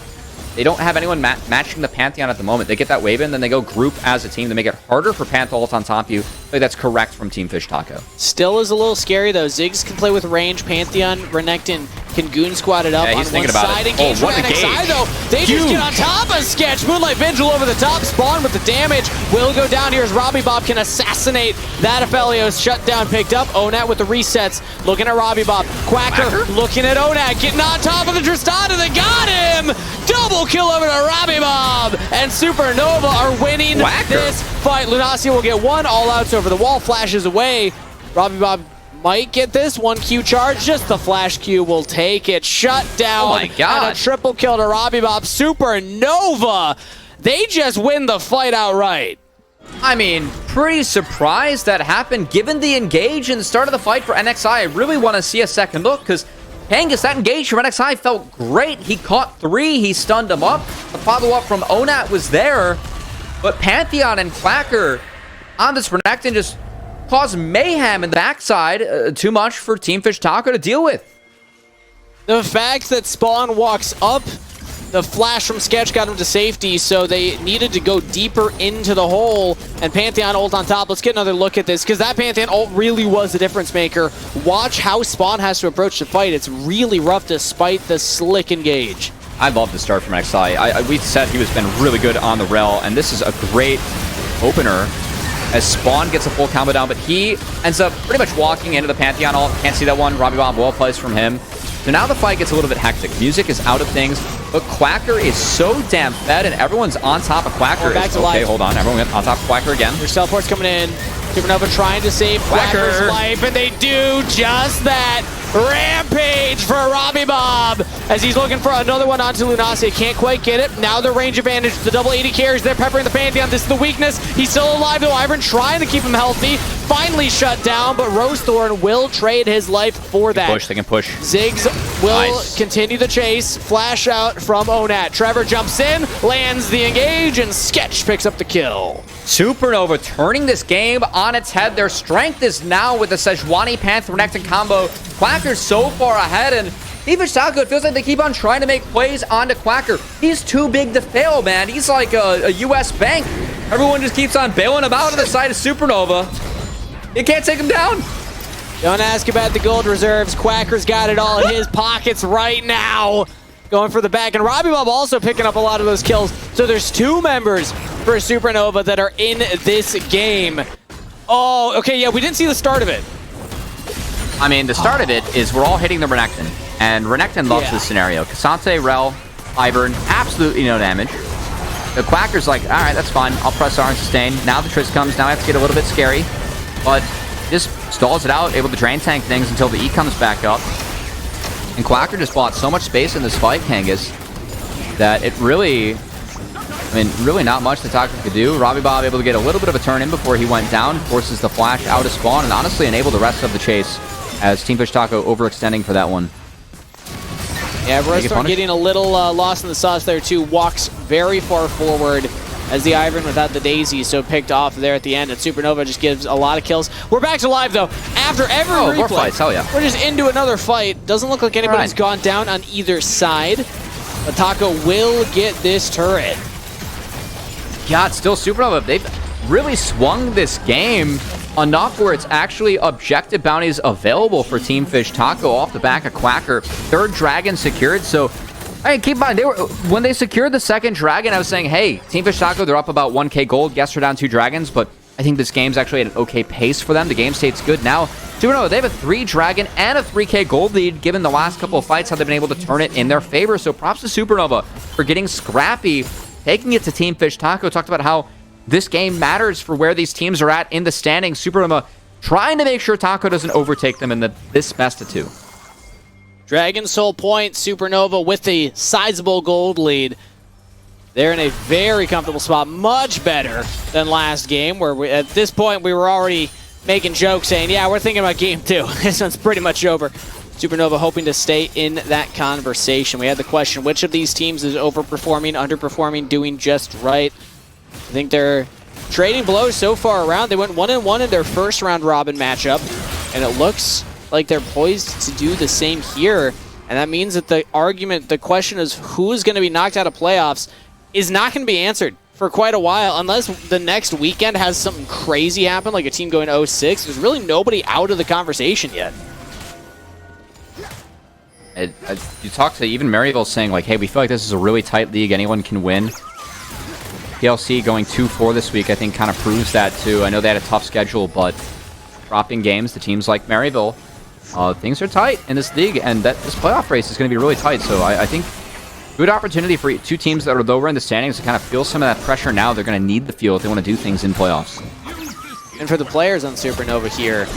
They don't have anyone matching the Pantheon at the moment. They get that wave in, then they go group as a team to make it harder for Panth ult on top of you. I think that's correct from Team Fish Taco. Still is a little scary, though. Ziggs can play with range. Pantheon, Renekton can goon squat it up on one side. Engage from NXI, though. They just get on top of Sketch. Moonlight Vigil over the top. Spawn with the damage. Will go down here as Robbie Bob can assassinate that Aphelios. Shutdown picked up. Onat with the resets. Looking at Robbie Bob. Quacker looking at Onat. Getting on top of the Tristana. They got him! Double kill over to Robbie Bob. And Supernova are winning this fight. Lunacia will get 1. All outs over the wall. Flashes away. Robbie Bob might get this 1 Q charge. Just the flash Q will take it. Shut down. Oh my god. And a triple kill to Robbie Bob. Supernova. They just win the fight outright. I mean, pretty surprised that happened given the engage and the start of the fight for NXI. I really want to see a second look because Kangas, that engage from NXI felt great. He caught 3. He stunned him up. The follow-up from Onat was there. But Pantheon and Quacker on this Renekton just caused mayhem in the backside. Too much for Team Fish Taco to deal with. The fact that Spawn walks up, the flash from Sketch got him to safety, so they needed to go deeper into the hole, and Pantheon ult on top. Let's get another look at this, because that Pantheon ult really was the difference maker. Watch how Spawn has to approach the fight. It's really rough despite the slick engage. I love the start from NXI. We said he was been really good on the rel, and this is a great opener as Spawn gets a full combo down, but he ends up pretty much walking into the Pantheon ult. Can't see that one. Robbie Bob well placed from him. So now the fight gets a little bit hectic. Music is out of things, but Quacker is so damn fed, and everyone's on top of Quacker. Back to life. Hold on. Everyone on top of Quacker again. There's teleports coming in. Supernova trying to save Quacker's life, and they do just that. Rampage for Robbie Bob as he's looking for another one onto Lunacia. Can't quite get it. Now the range advantage. The double 80 carries. They're peppering the Pantheon. This is the weakness. He's still alive though. Ivan trying to keep him healthy. Finally shut down, but Rosethorn will trade his life for that. They can push. Ziggs will continue the chase. Flash out from Onat. Trevor jumps in, lands the engage, and Sketch picks up the kill. Supernova turning this game on its head. Their strength is now with the Sejuani Panther Renekton combo. Quacker's so far ahead, and even Taco, it feels like they keep on trying to make plays onto Quacker. He's too big to fail, man. He's like a U.S. bank. Everyone just keeps on bailing him out on the side of Supernova. You can't take him down. Don't ask about the gold reserves. Quacker's got it all in his pockets right now. Going for the back, and Robbie Bob also picking up a lot of those kills. So there's 2 members for Supernova that are in this game. Oh, okay, yeah, we didn't see the start of it. I mean, the start of it is we're all hitting the Renekton, and Renekton loves this scenario. Cassante, Rel, Ivern, absolutely no damage. The Quacker's like, all right, that's fine. I'll press R and sustain. Now the Triss comes. Now I have to get a little bit scary. But just stalls it out, able to drain tank things until the E comes back up. And Quacker just bought so much space in this fight, Kangas, that it really, really not much that Taco could do. Robbie Bob able to get a little bit of a turn in before he went down, forces the flash out of spawn, and honestly enable the rest of the chase as Team Fish Taco overextending for that one. Yeah, Rosethorn getting a little lost in the sauce there too. Walks very far forward as the Ivern without the Daisy, so picked off there at the end, and Supernova just gives a lot of kills. We're back to live, though. After every replay, more fights, hell yeah. We're just into another fight. Doesn't look like anybody's gone down on either side, but Taco will get this turret. God, still Supernova. They've really swung this game enough where it's actually objective bounties available for Team Fish Taco off the back of Quacker. 3rd dragon secured, so hey, keep in mind, when they secured the 2nd dragon, I was saying, hey, Team Fish Taco, they're up about 1k gold. Yes, they're down 2 dragons, but I think this game's actually at an okay pace for them. The game state's good now. Supernova, they have a 3 dragon and a 3k gold lead, given the last couple of fights, how they've been able to turn it in their favor. So props to Supernova for getting scrappy, taking it to Team Fish Taco. Talked about how this game matters for where these teams are at in the standings. Supernova trying to make sure Taco doesn't overtake them in this best of 2. Dragon Soul Point, Supernova with a sizable gold lead. They're in a very comfortable spot, much better than last game, where at this point we were already making jokes saying, yeah, we're thinking about game 2. This one's pretty much over. Supernova hoping to stay in that conversation. We had the question, which of these teams is overperforming, underperforming, doing just right? I think they're trading blows so far around. They went 1-1 in their first round robin matchup, and it looks like they're poised to do the same here. And that means that the question is who's going to be knocked out of playoffs is not going to be answered for quite a while, unless the next weekend has something crazy happen, like a team going 0-6. There's really nobody out of the conversation yet. You talk to even Maryville saying, like, hey, we feel like this is a really tight league. Anyone can win. PLC going 2-4 this week, I think, kind of proves that, too. I know they had a tough schedule, but dropping games to teams like Maryville, things are tight in this league, and this playoff race is going to be really tight. So I think good opportunity for 2 teams that are lower in the standings to kind of feel some of that pressure now. They're going to need the feel if they want to do things in playoffs. And for the players on Supernova here,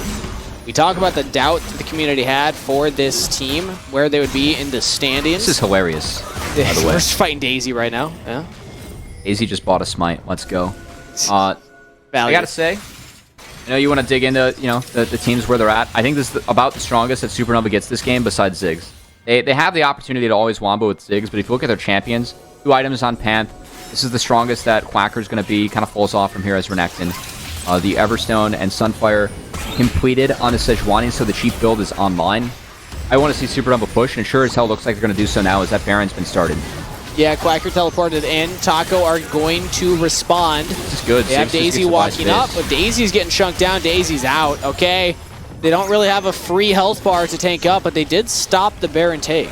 we talk about the doubt that the community had for this team, where they would be in the standings. This is hilarious, by the way. We're just fighting Daisy right now. Yeah. Daisy just bought a smite. Let's go. I gotta say, I know you want to dig into the teams where they're at. I think this is about the strongest that Supernova gets this game besides Ziggs. They have the opportunity to always wombo with Ziggs, but if you look at their champions, 2 items on Panth, this is the strongest that Quacker's going to be. Kind of falls off from here as Renekton. The Everstone and Sunfire completed on the Sejuani, so the cheap build is online. I want to see Supernova push, and sure as hell looks like they're going to do so now as that Baron's been started. Yeah, Quacker teleported in. Taco are going to respond. This is good. They have Daisy walking up, but Daisy's getting chunked down. Daisy's out. Okay. They don't really have a free health bar to tank up, but they did stop the Baron take.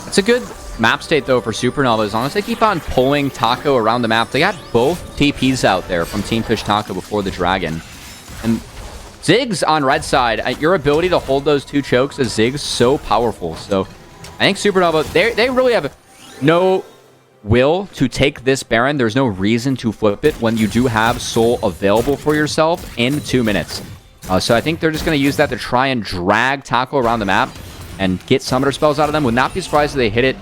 It's a good map state, though, for Supernova. As long as they keep on pulling Taco around the map. They got both TPs out there from Team Fish Taco before the Dragon. And Ziggs on red side, your ability to hold those 2 chokes as Ziggs so powerful. So I think Supernova, they really have no will to take this Baron. There's no reason to flip it when you do have Soul available for yourself in 2 minutes. So I think they're just going to use that to try and drag Taco around the map and get summoner spells out of them. Would not be surprised if they hit it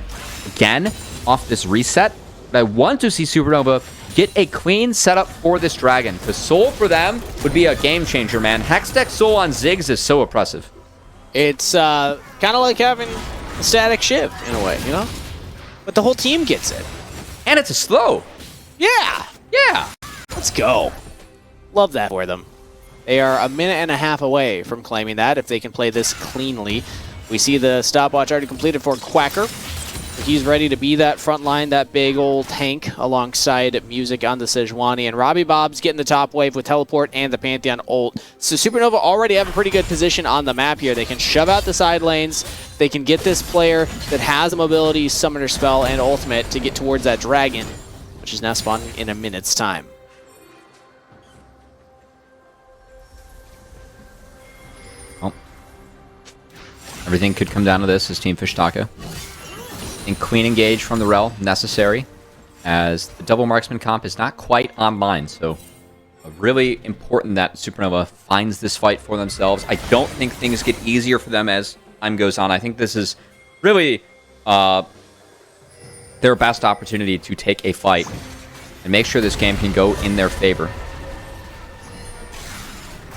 again off this reset. But I want to see Supernova get a clean setup for this dragon. Because Soul for them would be a game changer, man. Hextech Soul on Ziggs is so oppressive. It's kind of like having a static shiv in a way, you know? But the whole team gets it. And it's a slow. Yeah! Yeah. Let's go. Love that for them. They are a minute and a half away from claiming that if they can play this cleanly. We see the stopwatch already completed for Quacker. He's ready to be that front line, that big old tank alongside Music on the Sejuani. And Robbie Bob's getting the top wave with Teleport and the Pantheon ult. So Supernova already have a pretty good position on the map here. They can shove out the side lanes. They can get this player that has a mobility, summoner spell, and ultimate to get towards that dragon, which is now spawning in a minute's time. Everything could come down to this as Team Fish Taco. And clean engage from the Rel necessary, as the double marksman comp is not quite online. So really important that Supernova finds this fight for themselves. I don't think things get easier for them as time goes on. I think this is really their best opportunity to take a fight and make sure this game can go in their favor.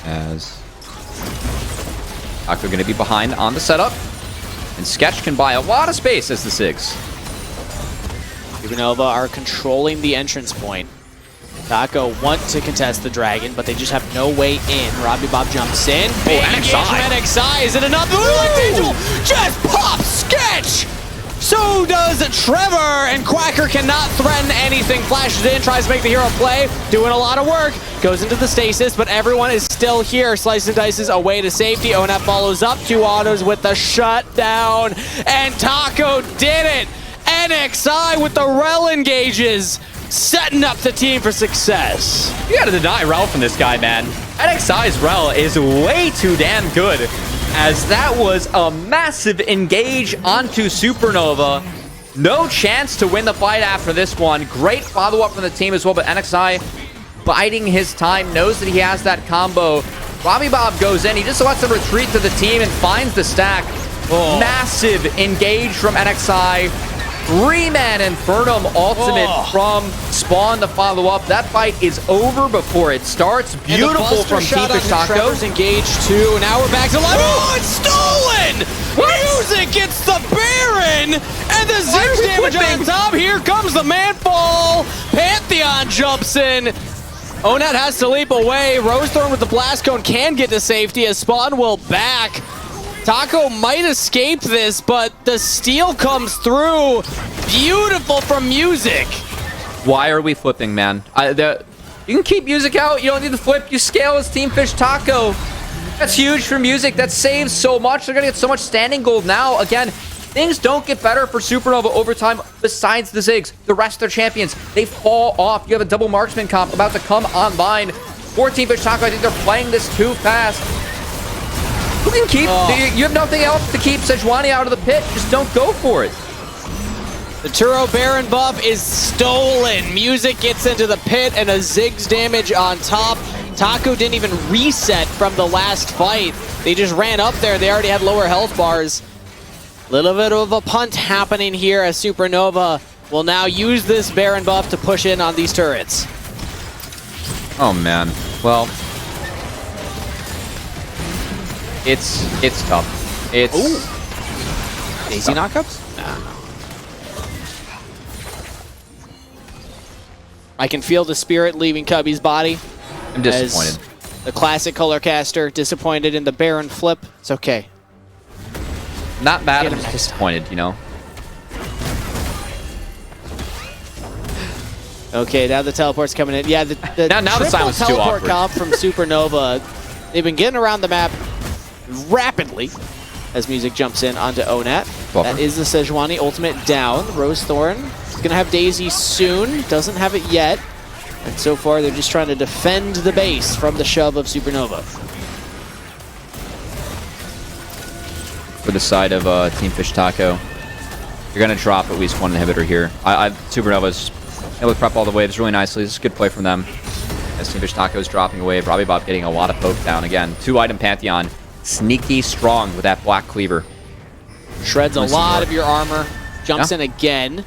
As Taco going to be behind on the setup. And Sketch can buy a lot of space as the Sigs. Supernova are controlling the entrance point. Taco want to contest the dragon, but they just have no way in. Robbie Bob jumps in. Big engage from NXI. Is it enough? Angel just pops Sketch! So does Trevor, and Quacker cannot threaten anything. Flashes in, tries to make the hero play. Doing a lot of work. Goes into the stasis, but everyone is still here. Slice and dices away to safety. Onat follows up. 2 autos with the shutdown. And Taco did it! NXI with the Rel engages. Setting up the team for success. You gotta deny Rel from this guy, man. NXI's Rel is way too damn good, as that was a massive engage onto Supernova. No chance to win the fight after this one. Great follow-up from the team as well, but NXI biding his time, knows that he has that combo. Robbie Bob goes in. He just lets him retreat to the team and finds the stack. Massive engage from NXI. 3-man Infernum ultimate from Spawn to follow up. That fight is over before it starts. Beautiful from Team Fish Taco. Trevor's engaged too. Now we're back to life. Oh, it's stolen! What? Music gets the Baron! And the Ziggs damage on top. Here comes the manfall. Pantheon jumps in. Onat has to leap away. Rosethorn with the blast cone can get to safety as Spawn will back. Taco might escape this, but the steal comes through. Beautiful from Music. Why are we flipping, man? You can keep Music out. You don't need to flip. You scale as Team Fish Taco. That's huge for Music. That saves so much. They're going to get so much standing gold now. Again, things don't get better for Supernova over time besides the Ziggs. The rest of their champions, they fall off. You have a double marksman comp about to come online for Team Fish Taco. I think they're playing this too fast. You can keep, you have nothing else to keep Sejuani out of the pit. Just don't go for it. The Turo Baron buff is stolen. Music gets into the pit and a Ziggs damage on top. Taco didn't even reset from the last fight. They just ran up there. They already had lower health bars. Little bit of a punt happening here as Supernova will now use this Baron buff to push in on these turrets. Oh, man. Well, it's tough. It's Daisy knockups? Nah. I can feel the spirit leaving Cubby's body. I'm disappointed. The classic color caster disappointed in the Baron flip. It's okay. Not bad, I'm just disappointed, you know? Okay, now the teleport's coming in. Yeah, the now the silence is too teleport awkward. comp from Supernova. They've been getting around the map rapidly as Music jumps in onto Onat. Buffer. That is the Sejuani ultimate down. Rosethorn is going to have Daisy soon. Doesn't have it yet. And so far, they're just trying to defend the base from the shove of Supernova. For the side of Team Fish Taco, you're going to drop at least one inhibitor here. Supernova's able to prep all the waves really nicely. This is a good play from them. as Team Fish Taco is dropping away. Probably about getting a lot of poke down again. 2-item Pantheon. Sneaky strong with that Black Cleaver. Shreds a lot of your armor. Jumps in again.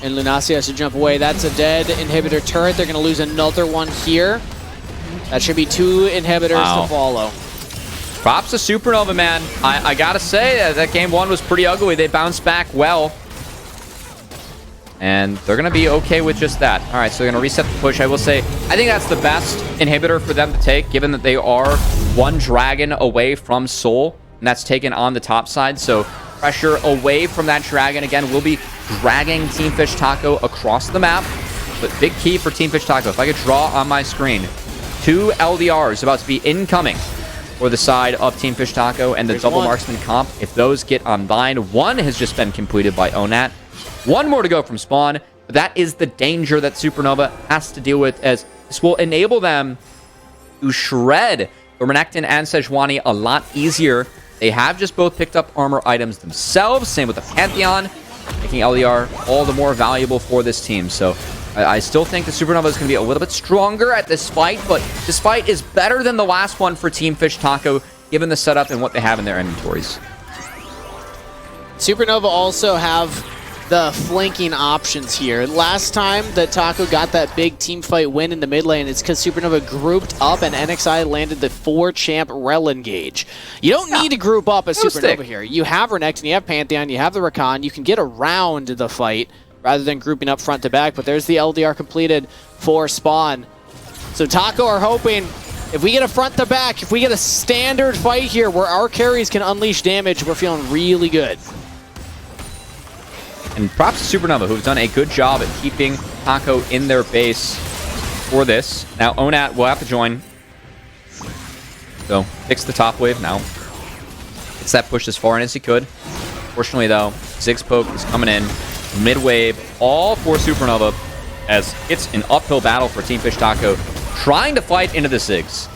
And Lunasi has to jump away. That's a dead inhibitor turret. They're going to lose another one here. That should be 2 inhibitors to follow. Props to Supernova, man. I gotta say, that game 1 was pretty ugly. They bounced back well. And they're going to be okay with just that. All right, so they're going to reset the push. I will say, I think that's the best inhibitor for them to take, given that they are 1 dragon away from Soul, and that's taken on the top side. So pressure away from that dragon, again, will be dragging Team Fish Taco across the map. But big key for Team Fish Taco. If I could draw on my screen, 2 LDRs about to be incoming for the side of Team Fish Taco and the double marksman comp. If those get online, 1 has just been completed by Onat. 1 more to go from spawn, but that is the danger that Supernova has to deal with, as this will enable them to shred the Renekton and Sejuani a lot easier. They have just both picked up armor items themselves, same with the Pantheon, making LDR all the more valuable for this team. So I still think the Supernova is going to be a little bit stronger at this fight, but this fight is better than the last one for Team Fish Taco, given the setup and what they have in their inventories. Supernova also have the flanking options here. Last time that Taco got that big team fight win in the mid lane, it's because Supernova grouped up and NXI landed the 4-champ Rel engage. You don't need to group up as Supernova here. You have Renekton, you have Pantheon, you have the Rakan. You can get around the fight rather than grouping up front to back, but there's the LDR completed for spawn. So Taco are hoping, if we get a front to back, if we get a standard fight here where our carries can unleash damage, we're feeling really good. And props to Supernova, who've done a good job at keeping Taco in their base for this. Now, Onat will have to join. So, fix the top wave now. Gets that push as far in as he could. Fortunately, though, Ziggs poke is coming in. Mid-wave, all for Supernova, as it's an uphill battle for Team Fish Taco, trying to fight into the Ziggs.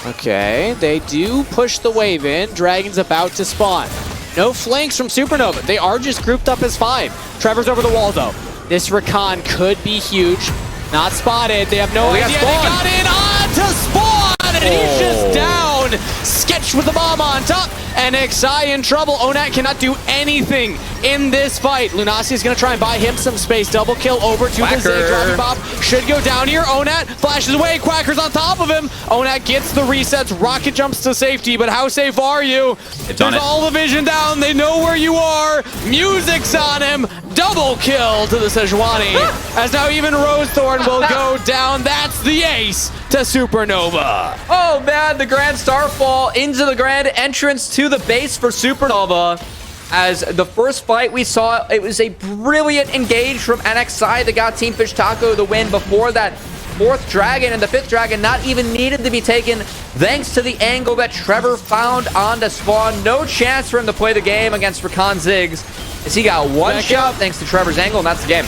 Okay, they do push the wave in. Dragon's about to spawn. No flanks from Supernova. They are just grouped up as 5. Trevor's over the wall, though. This Rakan could be huge. Not spotted. They have no idea. They got in onto spawn, and he's just down. Sketch with the bomb on top. NXI in trouble. Onat cannot do anything in this fight. Lunasi is going to try and buy him some space. Double kill over to the Zig. Dropping bomb. Should go down here. Onat flashes away. Quacker's on top of him. Onat gets the resets. Rocket jumps to safety, but how safe are you? There's all the vision down. They know where you are. Music's on him. Double kill to the Sejuani. As now even Rosethorn will go down. That's the ace to Supernova. Oh man, the Grand Starfall into the grand entrance to the base for Supernova. As the first fight we saw, it was a brilliant engage from NXI that got Team Fish Taco the win before that 4th dragon, and the 5th dragon not even needed to be taken thanks to the angle that Trevor found onto spawn. No chance for him to play the game against Rakan Ziggs, as he got one shot thanks to Trevor's angle, and that's the game.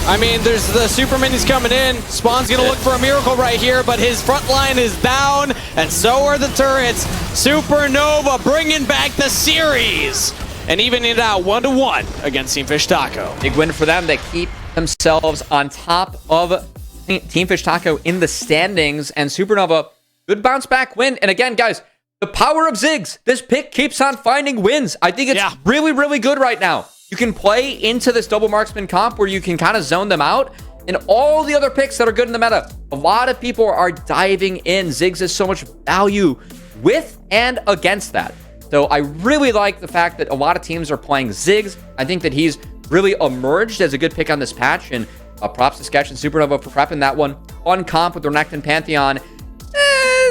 I mean, there's the super minis coming in. Spawn's going to look for a miracle right here, but his front line is down, and so are the turrets. Supernova bringing back the series and evening it out 1-1 against Team Fish Taco. Big win for them. They keep themselves on top of Team Fish Taco in the standings, and Supernova, good bounce back win. And again, guys, the power of Ziggs. This pick keeps on finding wins. I think it's really, really good right now. You can play into this double marksman comp where you can kind of zone them out, and all the other picks that are good in the meta. A lot of people are diving in. Ziggs has so much value with and against that. So I really like the fact that a lot of teams are playing Ziggs. I think that he's really emerged as a good pick on this patch, and props to Sketch and Supernova for prepping that one. Fun comp with the Renekton Pantheon.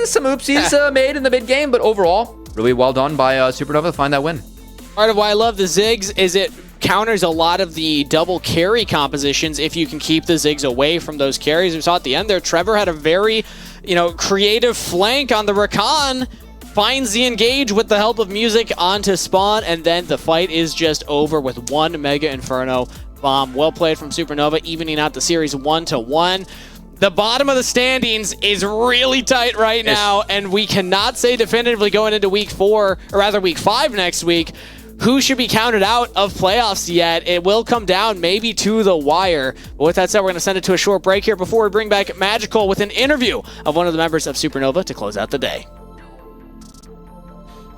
Some oopsies made in the mid game, but overall, really well done by Supernova to find that win. Part of why I love the Ziggs is it counters a lot of the double carry compositions if you can keep the Ziggs away from those carries. We saw at the end there, Trevor had a very, creative flank on the Rakan. Finds the engage with the help of music onto spawn, and then the fight is just over with 1 Mega Inferno bomb. Well played from Supernova, evening out the series 1-1. The bottom of the standings is really tight right now, and we cannot say definitively going into week 4, or rather week 5 next week, who should be counted out of playoffs yet. It will come down maybe to the wire. But with that said, we're going to send it to a short break here before we bring back Magical with an interview of one of the members of Supernova to close out the day.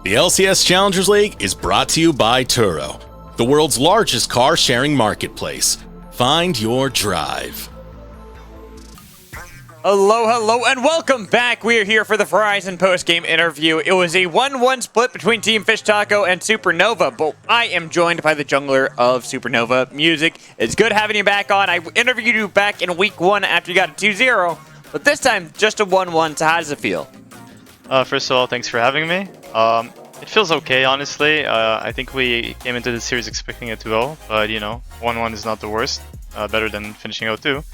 The LCS Challengers League is brought to you by Turo, the world's largest car-sharing marketplace. Find your drive. Hello, and welcome back. We are here for the Verizon post-game interview. It was a 1-1 split between Team Fish Taco and Supernova, but I am joined by the jungler of Supernova, Music. It's good having you back on. I interviewed you back in week 1 after you got a 2-0, but this time just a 1-1, so how does it feel? First of all, thanks for having me. It feels okay, honestly. I think we came into the series expecting a 2-0, but 1-1 is not the worst. Better than finishing 0-2.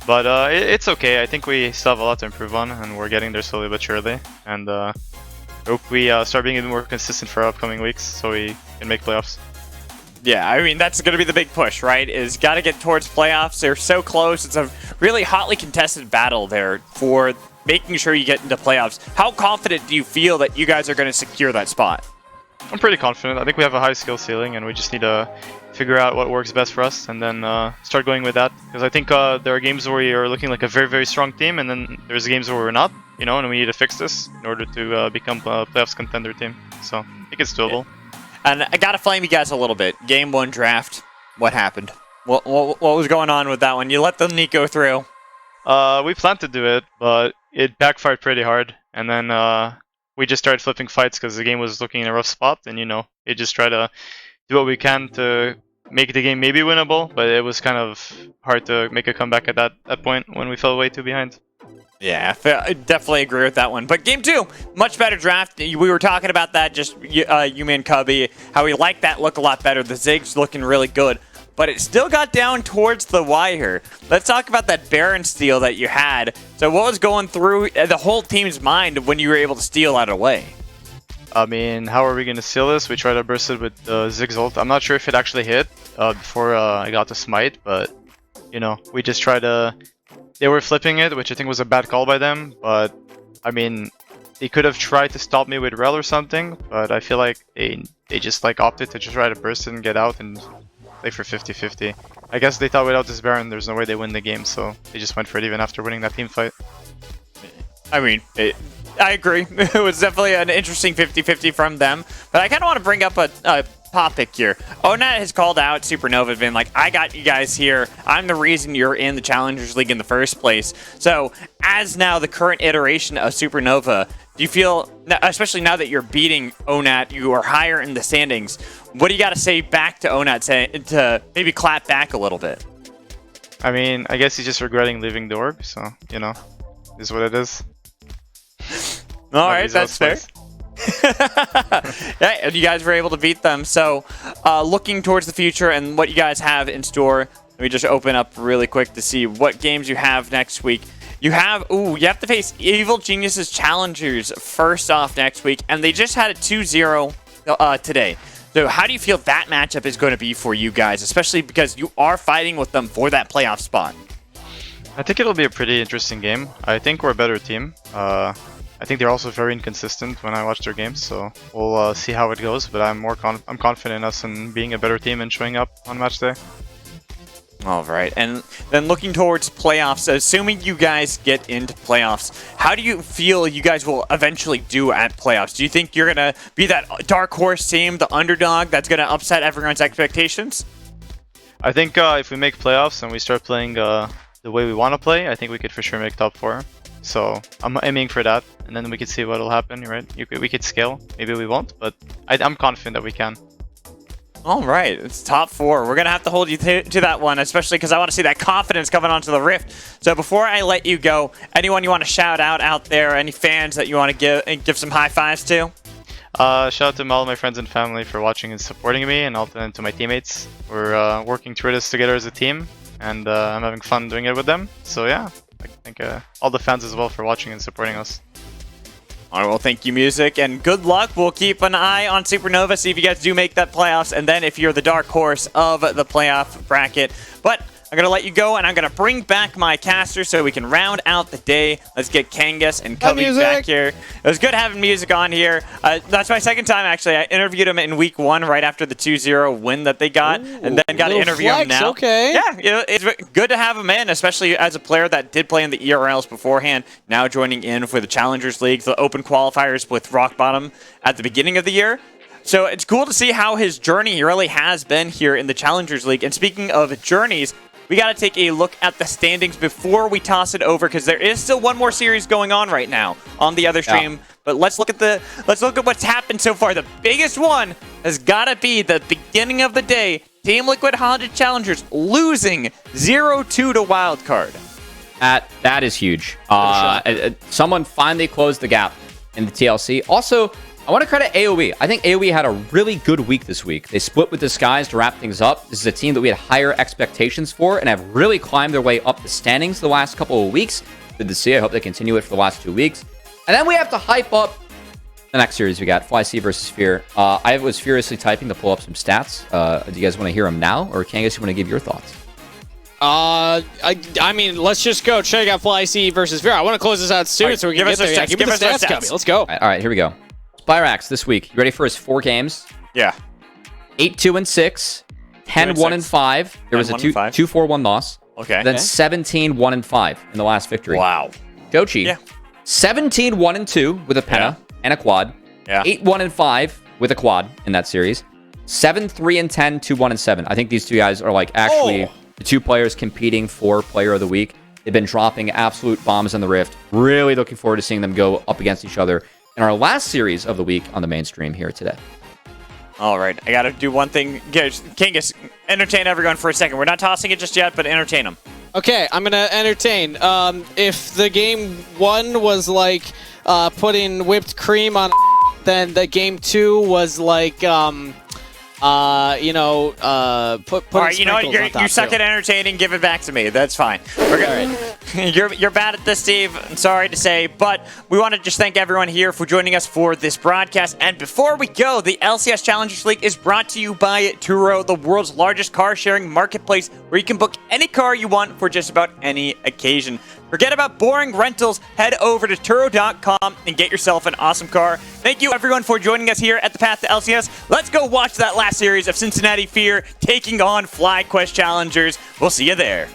But it's okay. I think we still have a lot to improve on, and we're getting there slowly but surely. And I hope we start being even more consistent for our upcoming weeks so we can make playoffs. Yeah, I mean, that's going to be the big push, right? Is got to get towards playoffs. They're so close. It's a really hotly contested battle there for making sure you get into playoffs. How confident do you feel that you guys are going to secure that spot? I'm pretty confident. I think we have a high skill ceiling, and we just need to figure out what works best for us and then start going with that. Because I think there are games where we are looking like a very, very strong team, and then there's games where we're not, and we need to fix this in order to become a playoffs contender team. So I think it's doable. And I got to flame you guys a little bit. Game 1 draft, what happened? What was going on with that one? You let the NACL go through. We planned to do it, but it backfired pretty hard. And then we just started flipping fights because the game was looking in a rough spot. And, it just tried to do what we can to make the game maybe winnable. But it was kind of hard to make a comeback at that point when we fell way too behind. Yeah, I definitely agree with that one. But game 2, much better draft. We were talking about that, just you, me, and Cubby, how we like that look a lot better. The Zig's looking really good. But it still got down towards the wire. Let's talk about that Baron steal that you had. So what was going through the whole team's mind when you were able to steal that away? I mean, how are we going to steal this? We tried to burst it with Zig's ult. I'm not sure if it actually hit before I got to smite, but, we just tried to... They were flipping it, which I think was a bad call by them, but, I mean, they could have tried to stop me with Rel or something, but I feel like they just, opted to just try to burst it and get out and play for 50-50. I guess they thought without this Baron, there's no way they win the game, so they just went for it even after winning that team fight. I mean, I agree. It was definitely an interesting 50-50 from them, but I kind of want to bring up a topic here. Onat has called out Supernova, been like, I got you guys here. I'm the reason you're in the Challengers League in the first place. So, as now the current iteration of Supernova, do you feel, especially now that you're beating Onat, you are higher in the standings, what do you got to say back to Onat to maybe clap back a little bit? I mean, I guess he's just regretting leaving the org, so, is what it is. Alright, that's fair. Yeah, and you guys were able to beat them. So, looking towards the future and what you guys have in store, let me just open up really quick to see what games you have next week. You have to face Evil Geniuses Challengers first off next week, and they just had a 2-0 today. So how do you feel that matchup is going to be for you guys, especially because you are fighting with them for that playoff spot? I think it'll be a pretty interesting game. I think we're a better team. I think they're also very inconsistent when I watch their games, so we'll see how it goes. But I'm confident in us in being a better team and showing up on match day. All right, and then looking towards playoffs, assuming you guys get into playoffs, how do you feel you guys will eventually do at playoffs? Do you think you're going to be that dark horse team, the underdog, that's going to upset everyone's expectations? I think if we make playoffs and we start playing the way we want to play, I think we could for sure make top 4. So I'm aiming for that, and then we could see what will happen, right? We could scale, maybe we won't, but I'm confident that we can. All right, it's top 4. We're going to have to hold you to that one, especially because I want to see that confidence coming onto the Rift. So before I let you go, anyone you want to shout out there, any fans that you want to give some high fives to? Shout out to all my friends and family for watching and supporting me, and also to my teammates. We're working through this together as a team, and I'm having fun doing it with them. So yeah, I thank all the fans as well for watching and supporting us. All right, well, thank you, Music, and good luck. We'll keep an eye on Supernova, see if you guys do make that playoffs, and then if you're the dark horse of the playoff bracket. But I'm going to let you go, and I'm going to bring back my caster so we can round out the day. Let's get Kangas and Cubby back here. It was good having music on here. That's my second time, actually. I interviewed him in week 1 right after the 2-0 win that they got, and then got to interview him now. Okay. Yeah, it's good to have him in, especially as a player that did play in the ERLs beforehand, now joining in for the Challengers League, the open qualifiers with Rock Bottom at the beginning of the year. So it's cool to see how his journey really has been here in the Challengers League. And speaking of journeys, we got to take a look at the standings before we toss it over, because there is still one more series going on right now on the other stream. Yeah. But let's look at what's happened so far. The biggest one has got to be the beginning of the day. Team Liquid Haunted Challengers losing 0-2 to Wildcard. That is huge. Someone finally closed the gap in the TLC. Also, I want to credit AoE. I think AoE had a really good week this week. They split with Disguise to wrap things up. This is a team that we had higher expectations for and have really climbed their way up the standings the last couple of weeks. Good to see. I hope they continue it for the last 2 weeks. And then we have to hype up the next series we got, FlyC versus Fear. I was furiously typing to pull up some stats. Do you guys want to hear them now, or Kangas, you want to give your thoughts? I mean, let's just go check out FlyC versus Fear. I want to close this out soon so we can get there. Give us the stats, Cubby. Let's go. All right, here we go. Spyrax this week. You ready for his 4 games? Yeah. 8-2-6, 10-1-5. There was a 2-4-1 loss. Okay. Then 17-1-5 in the last victory. Wow. Jochi, 17-1-2 with a Penna and a quad. Yeah. 8-1-5 with a quad in that series. 7-3-10, 2-1-7. I think these two guys are like actually the 2 players competing for Player of the Week. They've been dropping absolute bombs in the Rift. Really looking forward to seeing them go up against each other in our last series of the week on the mainstream here today. All right, I got to do one thing. Kangas, entertain everyone for a second. We're not tossing it just yet, but entertain them. Okay, I'm going to entertain. If the game 1 was like putting whipped cream on, then the game 2 was like, put all right, you know what? You suck too. at entertaining. Give it back to me. That's fine. We're good. You're bad at this, Steve. I'm sorry to say, but we want to just thank everyone here for joining us for this broadcast. And before we go, the LCS Challengers League is brought to you by Turo, the world's largest car-sharing marketplace, where you can book any car you want for just about any occasion. Forget about boring rentals. Head over to Turo.com and get yourself an awesome car. Thank you, everyone, for joining us here at the Path to LCS. Let's go watch that last series of Cincinnati Fear taking on FlyQuest Challengers. We'll see you there.